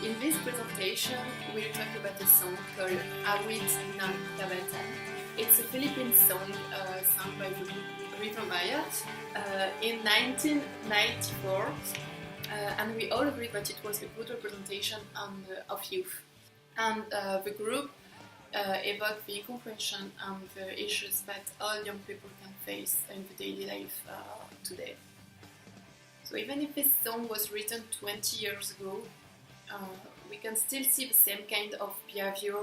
In this presentation, we'll talk about a song called Awit ng Kabataan. It's a Philippine song sung by the group Brinton in 1994, and we all agree that it was a good representation of youth. And the group evoked the incomprehension and the issues that all young people can face in the daily life today. So even if this song was written 20 years ago, we can still see the same kind of behavior,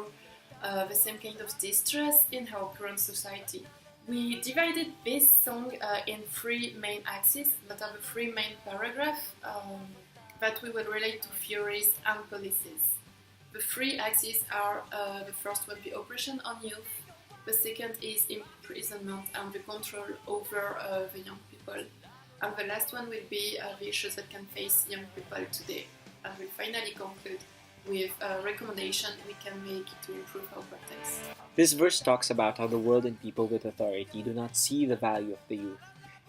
the same kind of distress in our current society. We divided this song in three main axes that are the three main paragraphs that we will relate to theories and policies. The three axes are the first one, the oppression on youth, the second is imprisonment and the control over the young people, and the last one will be the issues that can face young people today. And we'll finally conclude with a recommendation we can make to improve our practice. This verse talks about how the world and people with authority do not see the value of the youth.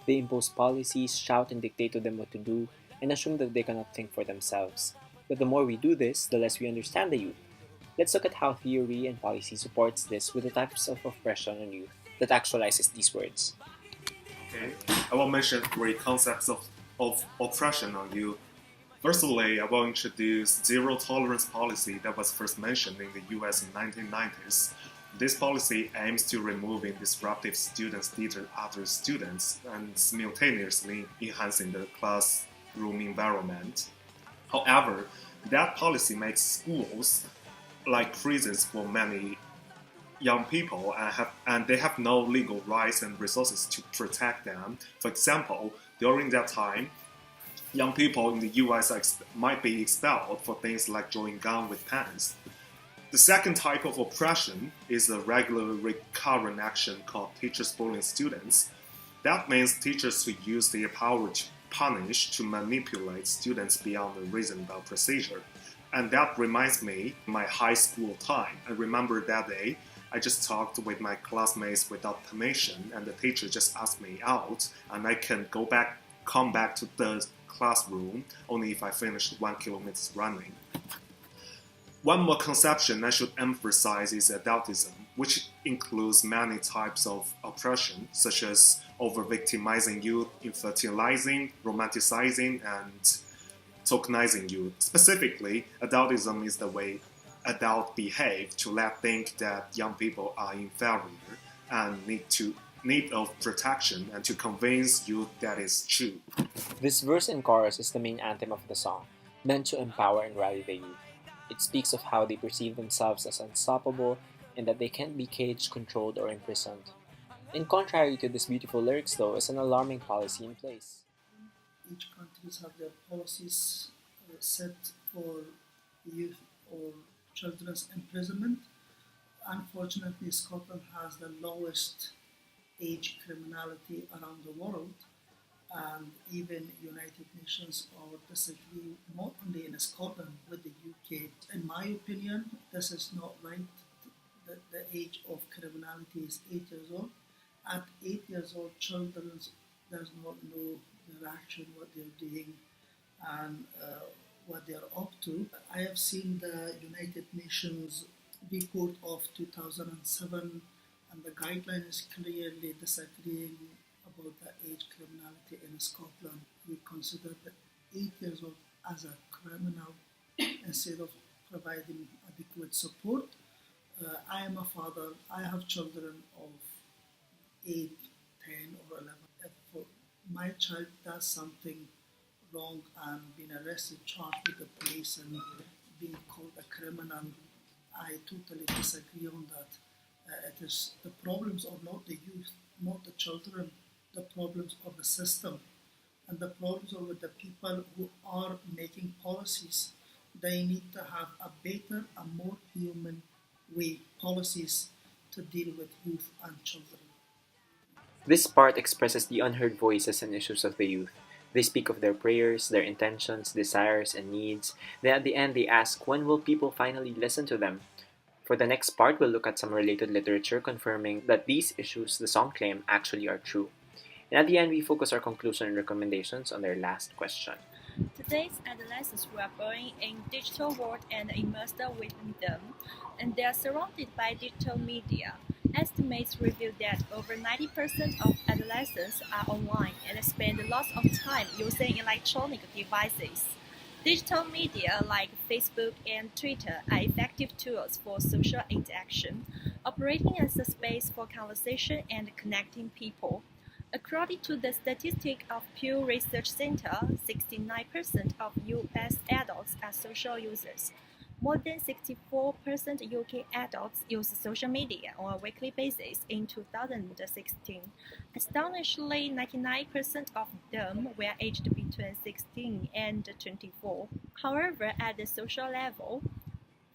They impose policies, shout and dictate to them what to do, and assume that they cannot think for themselves. But the more we do this, the less we understand the youth. Let's look at how theory and policy supports this with the types of oppression on youth that actualizes these words. Okay, I will mention three concepts of oppression on youth. Firstly, I will introduce zero tolerance policy that was first mentioned in the US in 1990s. This policy aims to removing disruptive students teaching other students and simultaneously enhancing the classroom environment. However, that policy makes schools like prisons for many young people and they have no legal rights and resources to protect them. For example, during that time, young people in the US might be expelled for things like drawing gun with pens. The second type of oppression is a regular recurrent action called teachers bullying students. That means teachers who use their power to punish, to manipulate students beyond a reasonable procedure. And that reminds me of my high school time. I remember that day, I just talked with my classmates without permission, and the teacher just asked me out, and I can come back to the classroom only if I finished 1 kilometer running. One more conception I should emphasize is adultism, which includes many types of oppression, such as over-victimizing youth, infantilizing, romanticizing, and tokenizing youth. Specifically, adultism is the way adults behave to think that young people are inferior and need of protection, and to convince youth that is true. This verse and chorus is the main anthem of the song, meant to empower and rally the youth. It speaks of how they perceive themselves as unstoppable and that they can't be caged, controlled, or imprisoned. In contrary to this beautiful lyrics, though, is an alarming policy in place. Each countries have their policies set for youth or children's imprisonment. Unfortunately, Scotland has the lowest age criminality around the world, and even United Nations are disagree not only in Scotland with the UK. In my opinion, this is not right. The age of criminality is 8 years old. At 8 years old, children does not know their action, what they're doing, and what they're up to. I have seen the United Nations report of 2007, and the guideline is clearly disagreeing about the age criminality in Scotland. We consider the 8 years old as a criminal instead of providing adequate support. I am a father. I have children of 8, 10 or 11. If my child does something wrong and being arrested, charged with the police and being called a criminal, I totally disagree on that. It is the problems are not the youth, not the children. The problems are the system, and the problems are with the people who are making policies. They need to have a better and more human way policies to deal with youth and children. This part expresses the unheard voices and issues of the youth. They speak of their prayers, their intentions, desires, and needs. Then at the end they ask, when will people finally listen to them? For the next part, we'll look at some related literature confirming that these issues the song claim actually are true. And at the end, we focus our conclusion and recommendations on their last question. The Today's adolescents were born in digital world and immersed within them, and they are surrounded by digital media. Estimates reveal that over 90% of adolescents are online and spend lots of time using electronic devices. Digital media like Facebook and Twitter are effective tools for social interaction, operating as a space for conversation and connecting people. According to the statistic of Pew Research Center, 69% of U.S. adults are social users. More than 64% UK adults use social media on a weekly basis in 2016. Astonishingly, 99% of them were aged between 16 and 24. However, at the social level,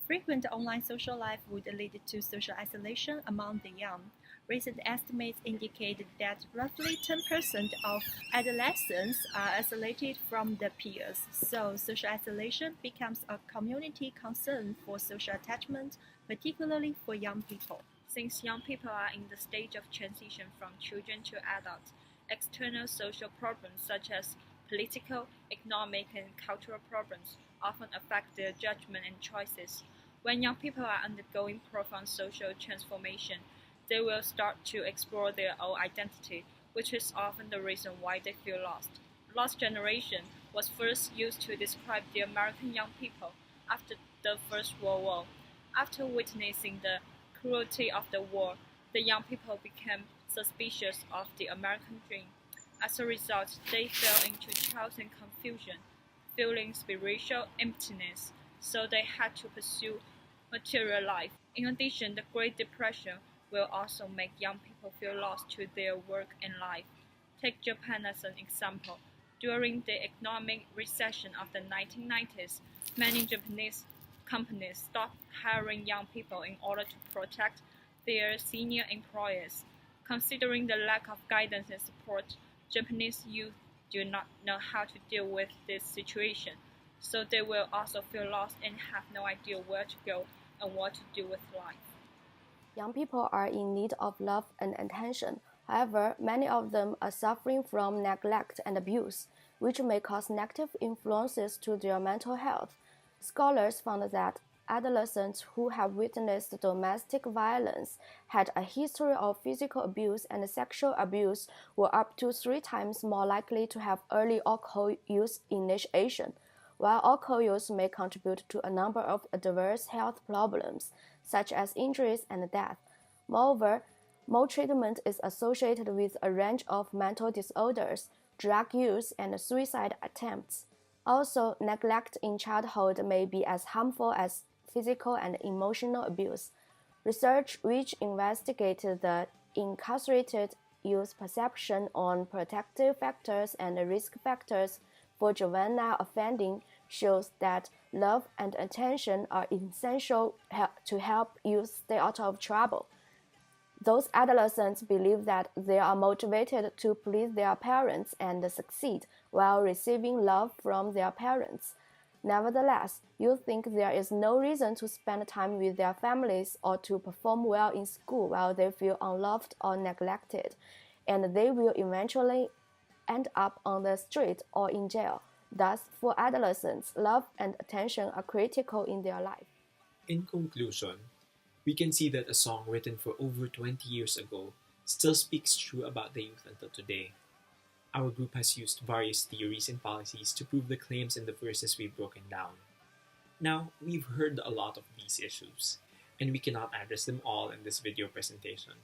frequent online social life would lead to social isolation among the young. Recent estimates indicate that roughly 10% of adolescents are isolated from their peers, so social isolation becomes a community concern for social attachment, particularly for young people. Since young people are in the stage of transition from children to adults, external social problems such as political, economic, and cultural problems often affect their judgment and choices. When young people are undergoing profound social transformation, they will start to explore their own identity, which is often the reason why they feel lost. Lost generation was first used to describe the American young people after the First World War. After witnessing the cruelty of the war, the young people became suspicious of the American dream. As a result, they fell into chaos and confusion, feeling spiritual emptiness, so they had to pursue material life. In addition, the Great Depression will also make young people feel lost to their work and life. Take Japan as an example. During the economic recession of the 1990s, many Japanese companies stopped hiring young people in order to protect their senior employees. Considering the lack of guidance and support, Japanese youth do not know how to deal with this situation, so they will also feel lost and have no idea where to go and what to do with life. Young people are in need of love and attention. However, many of them are suffering from neglect and abuse, which may cause negative influences to their mental health. Scholars found that adolescents who have witnessed domestic violence, had a history of physical abuse and sexual abuse, were up to 3 times more likely to have early alcohol use initiation. While alcohol use may contribute to a number of adverse health problems, such as injuries and death, moreover, maltreatment is associated with a range of mental disorders, drug use, and suicide attempts. Also, neglect in childhood may be as harmful as physical and emotional abuse. Research which investigated the incarcerated youth perception on protective factors and risk factors for juvenile offending shows that love and attention are essential to help youth stay out of trouble. Those adolescents believe that they are motivated to please their parents and succeed while receiving love from their parents. Nevertheless, you think there is no reason to spend time with their families or to perform well in school while they feel unloved or neglected, and they will eventually end up on the street or in jail. Thus, for adolescents, love and attention are critical in their life. In conclusion, we can see that a song written for over 20 years ago still speaks true about the youth until today. Our group has used various theories and policies to prove the claims in the verses we've broken down. Now, we've heard a lot of these issues, and we cannot address them all in this video presentation.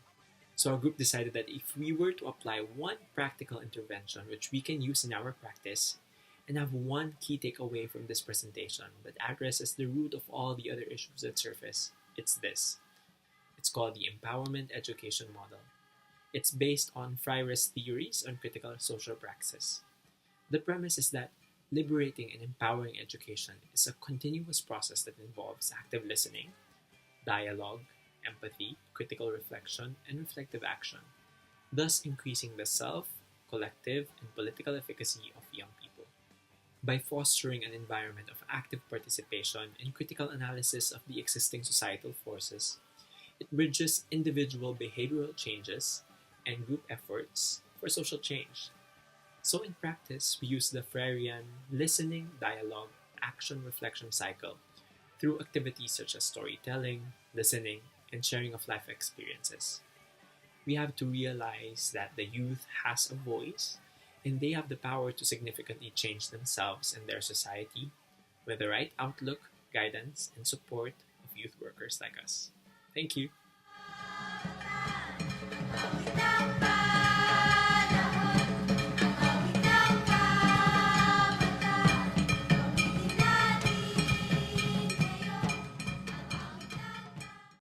So our group decided that if we were to apply one practical intervention which we can use in our practice, and have one key takeaway from this presentation that addresses the root of all the other issues that surface, it's this. It's called the Empowerment Education Model. It's based on Freire's theories on critical social praxis. The premise is that liberating and empowering education is a continuous process that involves active listening, dialogue, empathy, critical reflection, and reflective action, thus increasing the self, collective, and political efficacy of young people. By fostering an environment of active participation in critical analysis of the existing societal forces, it bridges individual behavioral changes and group efforts for social change. So in practice, we use the Freirean listening, dialogue, action, reflection cycle through activities such as storytelling, listening, and sharing of life experiences. We have to realize that the youth has a voice and they have the power to significantly change themselves and their society with the right outlook, guidance, and support of youth workers like us. Thank you.